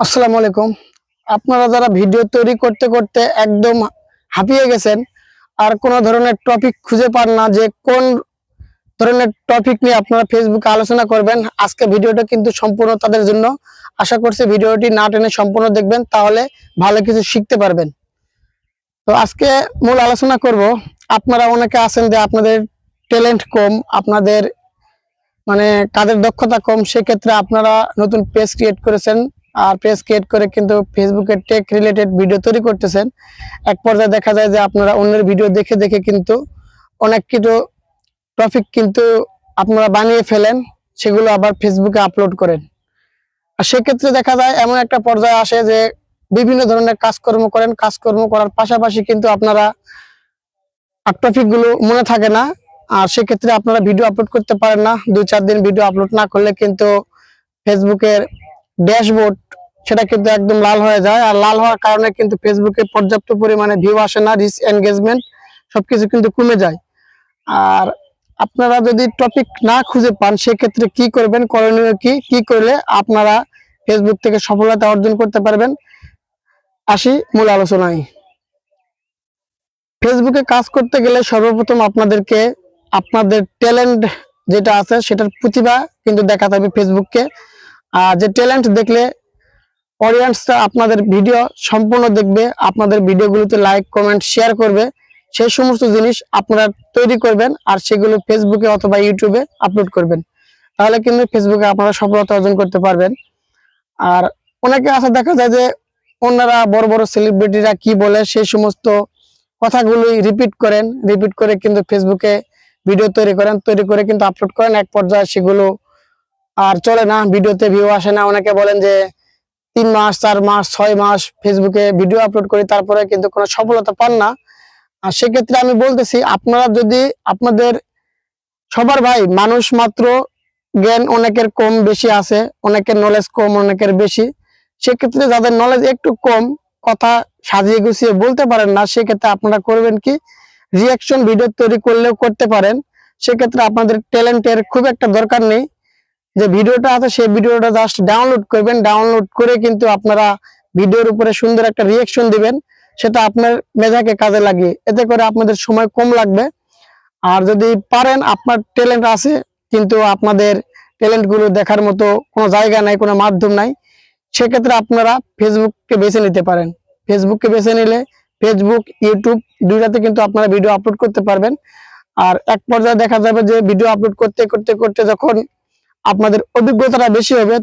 আসসালামু আলাইকুম। আপনারা যারা ভিডিও তৈরি করতে করতে একদম হাঁপিয়ে গেছেন আর কোনো ধরনের টপিক খুঁজে পান না যে কোন ধরনের টপিক নিয়ে আপনারা ফেসবুকে আলোচনা করবেন, আজকে ভিডিওটা কিন্তু সম্পূর্ণ তাদের জন্য। আশা করছি ভিডিওটি না টেনে সম্পূর্ণ দেখবেন, তাহলে ভালো কিছু শিখতে পারবেন। তো আজকে মূল আলোচনা করব, আপনারা অনেকে আছেন যে আপনাদের ট্যালেন্ট কম, আপনাদের মানে কাজের দক্ষতা কম, সেক্ষেত্রে আপনারা নতুন পেজ ক্রিয়েট করেছেন আর পেজ ক্রিয়েট করে কিন্তু ফেসবুকে টেক রিলেটেড ভিডিও তৈরি করতেছেন। এক পর্যায়ে দেখা যায় যে আপনারা অন্যের ভিডিও দেখে দেখে কিন্তু অনেক কিছু টপিক কিন্তু আপনারা বানিয়ে ফেলেন, সেগুলো আবার ফেসবুকে আপলোড করেন। আর সেক্ষেত্রে দেখা যায় এমন একটা পর্যায়ে আসে যে বিভিন্ন ধরনের কাজকর্ম করেন, কাজকর্ম করার পাশাপাশি কিন্তু আপনারা টপিক গুলো মনে থাকে না। আর সেক্ষেত্রে আপনারা ভিডিও আপলোড করতে পারেন না, 2-4 দিন ভিডিও আপলোড না করলে কিন্তু ফেসবুকের ড্যাশবোর্ড সেটা কিন্তু একদম লাল হয়ে যায়। আর লাল হওয়ার কারণে কিন্তু ফেসবুকে পর্যাপ্ত পরিমাণে ভিউ আসে না, রিচ এনগেজমেন্ট সবকিছু কিন্তু কমে যায়। আর আপনারা যদি টপিক না খুঁজে পান, সেক্ষেত্রে কি করবেন, করণীয় কি, কি করলে আপনারা ফেসবুক থেকে সফলতা অর্জন করতে পারবেন, আসি মূল আলোচনায়। ফেসবুকে কাজ করতে গেলে সর্বপ্রথম আপনাদেরকে আপনাদের ট্যালেন্ট যেটা আছে সেটার প্রতিভা কিন্তু দেখাতে হবে ফেসবুককে। আর যে ট্যালেন্ট দেখলে অডিয়েন্সরা আপনাদের ভিডিও সম্পূর্ণ দেখবে, আপনাদের ভিডিওগুলোতে লাইক কমেন্ট শেয়ার করবে, সেই সমস্ত জিনিস আপনারা তৈরি করবেন আর সেগুলো ফেসবুকে অথবা ইউটিউবে আপলোড করবেন, তাহলে কিন্তু ফেসবুকে আপনারা সফলতা অর্জন করতে পারবেন। আর অনেকে আছে দেখা যায় যে অন্যরা বড় বড় সেলিব্রিটিরা কি বলে সেই সমস্ত কথাগুলোই রিপিট করে কিন্তু ফেসবুকে ভিডিও তৈরি করেন, তৈরি করে কিন্তু আপলোড করেন। এক পর্যায়ে সেগুলো আর চলে না, ভিডিওতে ভিউ আসে না। অনেকে বলেন যে 3 মাস 4 মাস 6 মাস ফেসবুকে ভিডিও আপলোড করি, তারপরে কিন্তু কোনো সফলতা পান না। আর সেক্ষেত্রে আমি বলতেছি, আপনারা যদি আপনাদের সবার ভাই মানুষ মাত্র, জ্ঞান অনেকের কম বেশি আছে, অনেকের নলেজ কম অনেকের বেশি। সেক্ষেত্রে যাদের নলেজ একটু কম, কথা সাজিয়ে গুছিয়ে বলতে পারেন না, সেক্ষেত্রে আপনারা করবেন কি, রিয়াকশন ভিডিও তৈরি করলেও করতে পারেন। সেক্ষেত্রে আপনাদের ট্যালেন্টের খুব একটা দরকার নেই, যে ভিডিওটা আছে সেই ভিডিওটা জাস্ট ডাউনলোড করবেন, ডাউনলোড করে কিন্তু আপনারা ভিডিওর উপরে সুন্দর একটা রিয়াকশন দিবেন, সেটা আপনার মেধাকে কাজে লাগিয়ে, এতে করে আপনাদের সময় কম লাগবে। আর যদি পারেন, আপনার ট্যালেন্ট আছে কিন্তু আপনাদের ট্যালেন্ট গুলো দেখার মতো কোনো জায়গা নাই, কোনো মাধ্যম নাই, সেক্ষেত্রে আপনারা ফেসবুককে বেছে নিতে পারেন। ফেসবুককে বেছে নিলে ফেসবুক ইউটিউব দুইটাতে কিন্তু আপনারা ভিডিও আপলোড করতে পারবেন। আর এক পর্যায়ে দেখা যাবে যে ভিডিও আপলোড করতে করতে করতে যখন আপনাদের অভিজ্ঞতাটা বেশি হবে,